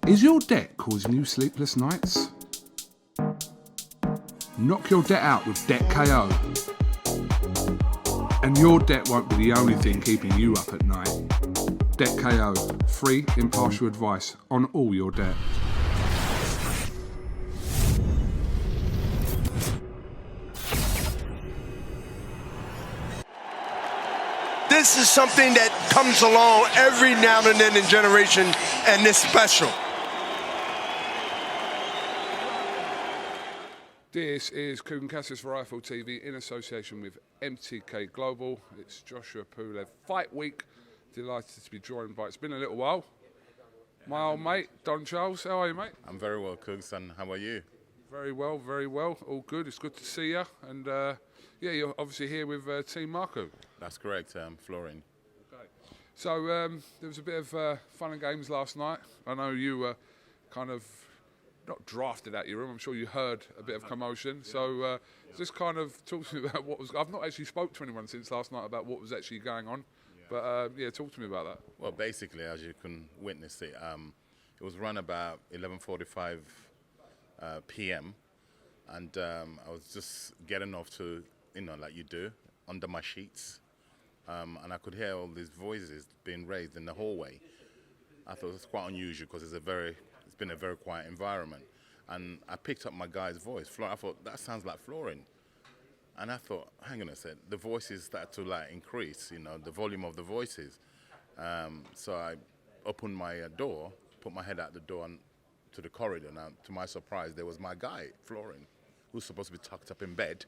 Is your debt causing you sleepless nights? Knock your debt out with Debt KO. And your debt won't be the only thing keeping you up at night. Debt KO. Free, impartial advice on all your debt. This is something that comes along every now and then in generation, and it's special. This is KUGAN CASSIUS for Rifle TV in association with MTK Global. It's Joshua Pulev Fight Week. Delighted to be joined by, it's been a little while, my old mate, Don Charles. How are you, mate? I'm very well, Cougs, and how are you? Very well, very well. All good. It's good to see you. And yeah, you're obviously here with Team Marku. That's correct, Florian. Okay. So there was a bit of fun and games last night. I know you were kind of not drafted out your room. I'm sure you heard a bit of commotion. So just kind of talk to me about what was. I've not actually spoke to anyone since last night about what was actually going on. But yeah, talk to me about that. Well, basically, as you can witness it was run about 11:45 p.m. and I was just getting off to, like you do, under my sheets, and I could hear all these voices being raised in the hallway. I thought it was quite unusual because it's been a very quiet environment, and I picked up my guy's voice. I thought that sounds like Florian, and I thought, hang on a sec, the voices started to increase, the volume of the voices. So I opened my door, put my head out the door and to the corridor. Now, to my surprise, there was my guy, Florian, who's supposed to be tucked up in bed,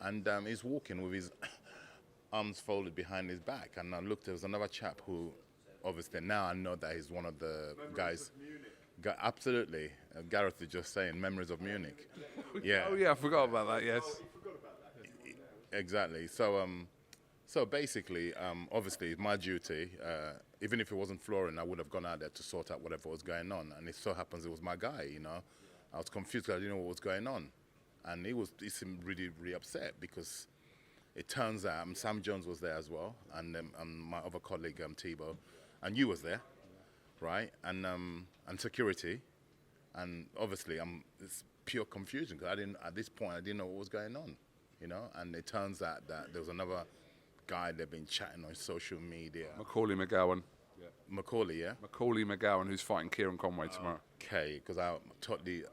and he's walking with his arms folded behind his back. And I looked, there was another chap who, obviously, now I know that he's one of the guys. Absolutely. Gareth is just saying, memories of Munich. Yeah. Oh, yeah, I forgot about that, yes. Exactly. So basically, obviously, it's my duty. Even if it wasn't Florian, I would have gone out there to sort out whatever was going on. And it so happens it was my guy, I was confused because I didn't know what was going on. And he seemed really, really upset because it turns out Sam Jones was there as well, and my other colleague, Thibaut, and you was there, right? And security. And obviously, it's pure confusion because at this point, I didn't know what was going on, And it turns out that there was another guy they've been chatting on social media. Macaulay McGowan. Yeah. Macaulay, yeah? Macaulay McGowan, who's fighting Kieran Conway tomorrow. Okay, because I totally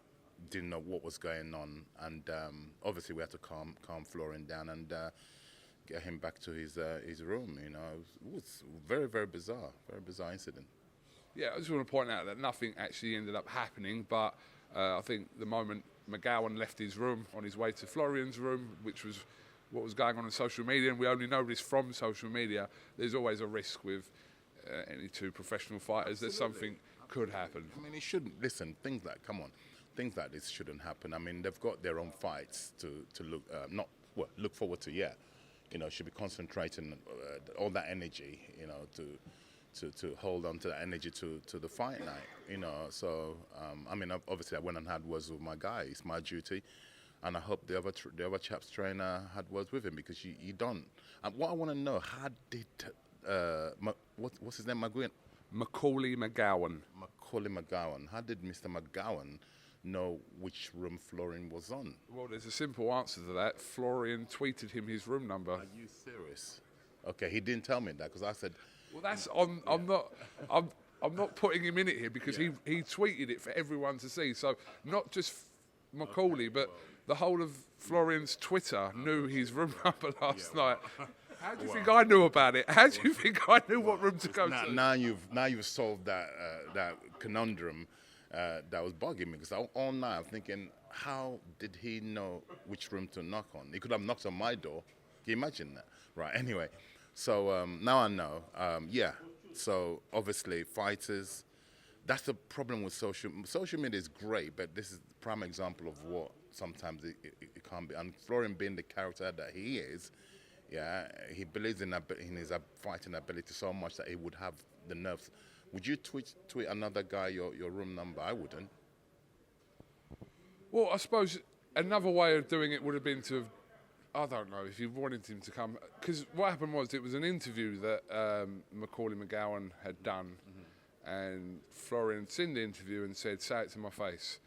didn't know what was going on. And obviously we had to calm Florian down and get him back to his room, It was very, very bizarre incident. Yeah, I just want to point out that nothing actually ended up happening, but I think the moment McGowan left his room on his way to Florian's room, which was what was going on in social media, and we only know this from social media, there's always a risk with any two professional fighters that something could happen. I mean, it shouldn't. Listen, things like this shouldn't happen. I mean, they've got their own fights to look forward to. Yeah, should be concentrating all that energy, to hold on to that energy to the fight night, So, I mean, obviously, I went and had words with my guy. It's my duty, and I hope the other chap's trainer had words with him because you don't. And what I want to know, how did what's his name? Macaulay McGowan. Macaulay McGowan. How did Mr. McGowan know which room Florian was on? Well, there's a simple answer to that. Florian tweeted him his room number. Are you serious? Okay, he didn't tell me that because I said. Well, that's on. I'm not putting him in it here because he tweeted it for everyone to see. So not just Macaulay, but the whole of Florian's Twitter knew his room number last night. How do you think I knew about it? How do you think I knew what room to go to? Now you've solved that conundrum that was bugging me because all night I'm thinking, how did he know which room to knock on? He could have knocked on my door. Can you imagine that? Right. Anyway. So now I know, So obviously fighters, that's the problem with social media is great, but this is the prime example of what sometimes it can't be. And Florian being the character that he is, he believes in his fighting ability so much that he would have the nerves. Would you tweet another guy your room number? I wouldn't. Well, I suppose another way of doing it would have been to have, I don't know, if you wanted him to come, because what happened was it was an interview that Macaulay McGowan had done, and Florian seen the interview and said, "Say it to my face."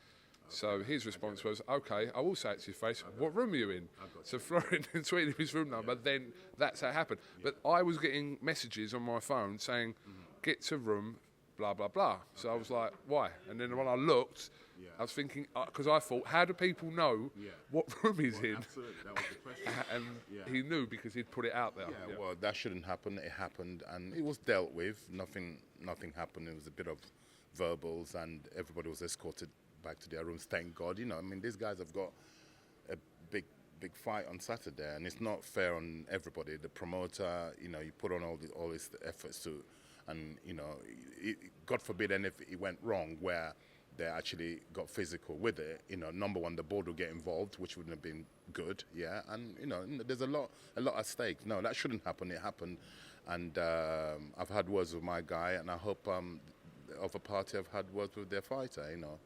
So his response was, "Okay, I will say it to your face. What room are you in?" So Florian tweeted his room number. Then that's how it happened. But I was getting messages on my phone saying, "Get to room, blah blah blah." So I was like, "Why?" And then when I looked, I was thinking, because I thought, how do people know what room he's in? Absolutely, that was the question. And he knew because he'd put it out there. Yeah, well, that shouldn't happen. It happened, and it was dealt with. Nothing happened. It was a bit of verbals, and everybody was escorted back to their rooms. Thank God. You know, I mean, these guys have got a big fight on Saturday, and it's not fair on everybody. The promoter, you know, you put on all his efforts to, and you know, God forbid, and if it went wrong, where they actually got physical with it, you know, number one, the board will get involved, which wouldn't have been good, and you know, there's a lot at stake. No, that shouldn't happen. It happened, and I've had words with my guy, and I hope the other party have had words with their fighter, you know.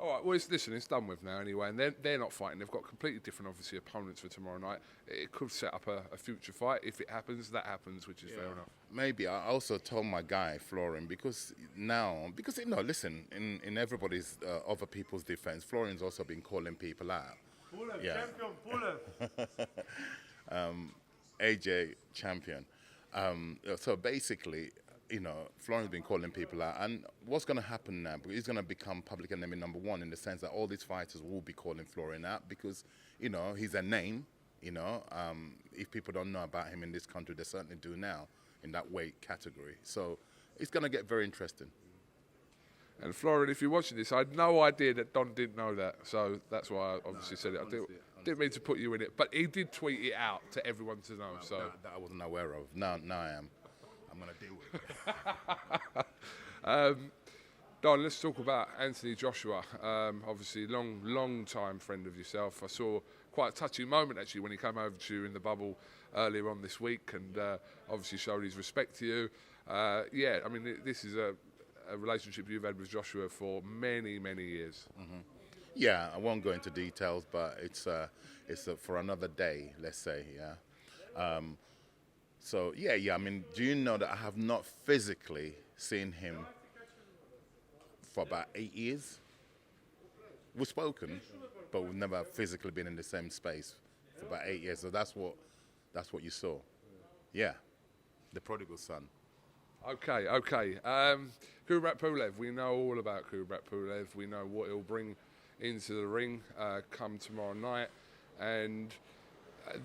All right, well, it's done with now anyway, and they're not fighting. They've got completely different, obviously, opponents for tomorrow night. It could set up a future fight. If it happens, that happens, which is fair enough. Maybe I also told my guy Florian because you know, listen, in everybody's other people's defense, Florian's also been calling people out. Pulev, Yeah. champion, Pulev. AJ champion. So basically, you know, Florian's been calling people out, and what's going to happen now? He's going to become public enemy number one in the sense that all these fighters will be calling Florian out because, you know, he's a name. You know, if people don't know about him in this country, they certainly do now in that weight category. So it's going to get very interesting. And Florian, if you're watching this, I had no idea that Don didn't know that, so that's why I obviously said it. I didn't mean to put you in it, but he did tweet it out to everyone to know. So That I wasn't aware of. Now I am. I'm going to deal with it. Don, let's talk about Anthony Joshua. Obviously, long time friend of yourself. I saw quite a touching moment actually when he came over to you in the bubble earlier on this week, and obviously showed his respect to you. Yeah, I mean, this is a relationship you've had with Joshua for many years. Mm-hmm. Yeah, I won't go into details, but it's for another day, let's say. Yeah. So yeah. I mean, do you know that I have not physically seen him for about 8 years? We've spoken, but we've never physically been in the same space for about 8 years. So that's what you saw. Yeah, the prodigal son. Okay. Kubrat Pulev, we know all about Kubrat Pulev. We know what he'll bring into the ring come tomorrow night. And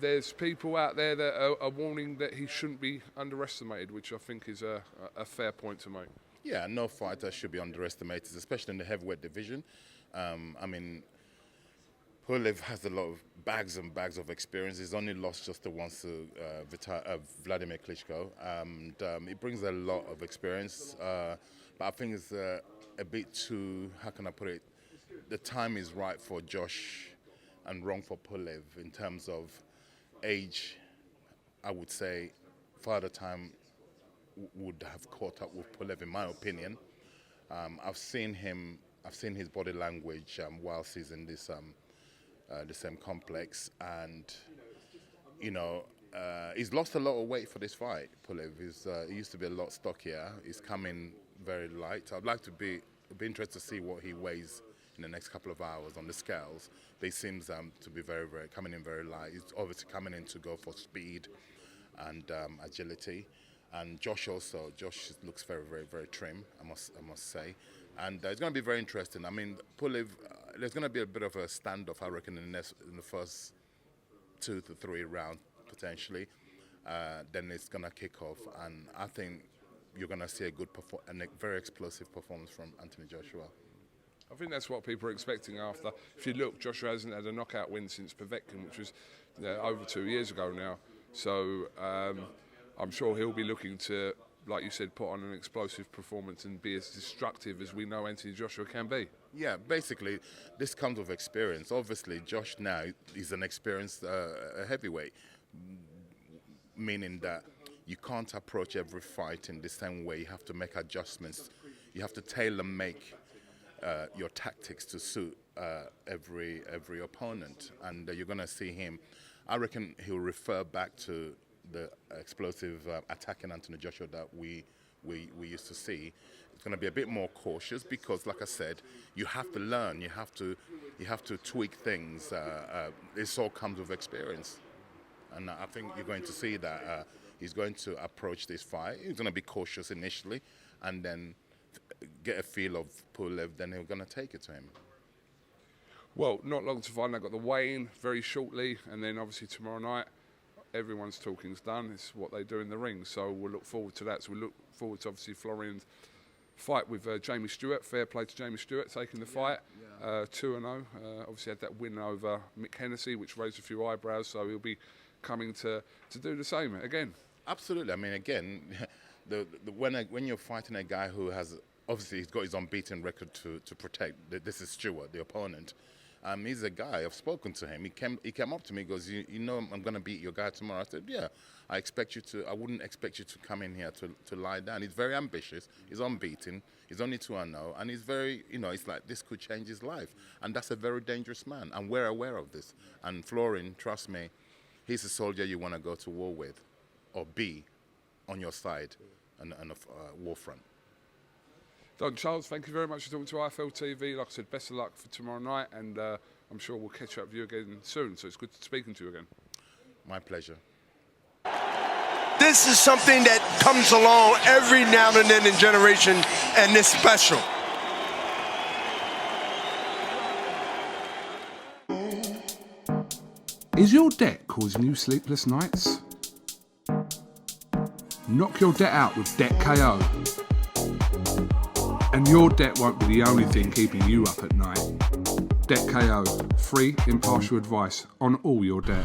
there's people out there that are warning that he shouldn't be underestimated, which I think is a fair point to make. Yeah, no fighter should be underestimated, especially in the heavyweight division. I mean, Pulev has a lot of bags and bags of experience. He's only lost just the once to Vladimir Klitschko. He brings a lot of experience, but I think it's a bit too, how can I put it, the time is right for Josh and wrong for Pulev in terms of age. I would say Father Time would have caught up with Pulev, in my opinion. I've seen his body language whilst he's in this the same complex, and you know, he's lost a lot of weight for this fight. Pulev, he used to be a lot stockier. He's coming very light. I'd like to be interested to see what he weighs in the next couple of hours on the scales. But he seems to be very coming in very light. He's obviously coming in to go for speed and agility. And Josh looks very trim, I must say. And it's going to be very interesting. I mean, Pulev, there's going to be a bit of a standoff, I reckon, in the first 2 to 3 rounds, potentially. Then it's going to kick off. And I think you're going to see a very explosive performance from Anthony Joshua. I think that's what people are expecting after. If you look, Joshua hasn't had a knockout win since Povetkin, which was over 2 years ago now. So I'm sure he'll be looking to, like you said, put on an explosive performance and be as destructive as we know Anthony Joshua can be. Yeah, basically, this comes with experience. Obviously, Josh now is an experienced heavyweight, meaning that you can't approach every fight in the same way. You have to make adjustments. You have to tailor-make your tactics to suit every opponent. And you're going to see him. I reckon he'll refer back to the explosive attacking Anthony Joshua that we we used to see. It's going to be a bit more cautious because, like I said, you have to learn. You have to tweak things. This all comes with experience, and I think you're going to see that he's going to approach this fight. He's going to be cautious initially, and then get a feel of Pulev. Then they're going to take it to him. Well, not long to find. They've got the weigh-in very shortly, and then obviously tomorrow night, everyone's talking's done. It's what they do in the ring, so we'll look forward to that. So we look forward to obviously Florian's fight with Jamie Stewart. Fair play to Jamie Stewart taking the fight, 2-0. Obviously had that win over Mick Hennessy, which raised a few eyebrows. So he'll be coming to do the same again. Absolutely. I mean, again, when you're fighting a guy who has obviously he's got his unbeaten record to protect. This is Stewart, the opponent. He's a guy, I've spoken to him. He came up to me, he goes, you know I'm going to beat your guy tomorrow. I said, yeah, I wouldn't expect you to come in here to lie down. He's very ambitious, he's unbeaten, he's only 2-0, and he's very, it's like this could change his life. And that's a very dangerous man, and we're aware of this. And Florian, trust me, he's a soldier you want to go to war with, or be on your side on a war front. Don Charles, thank you very much for talking to IFL TV. Like I said, best of luck for tomorrow night, and I'm sure we'll catch up with you again soon. So it's good speaking to you again. My pleasure. This is something that comes along every now and then in generation, and it's special. Is your debt causing you sleepless nights? Knock your debt out with Debt KO. And your debt won't be the only thing keeping you up at night. Debt KO, free, impartial advice on all your debt.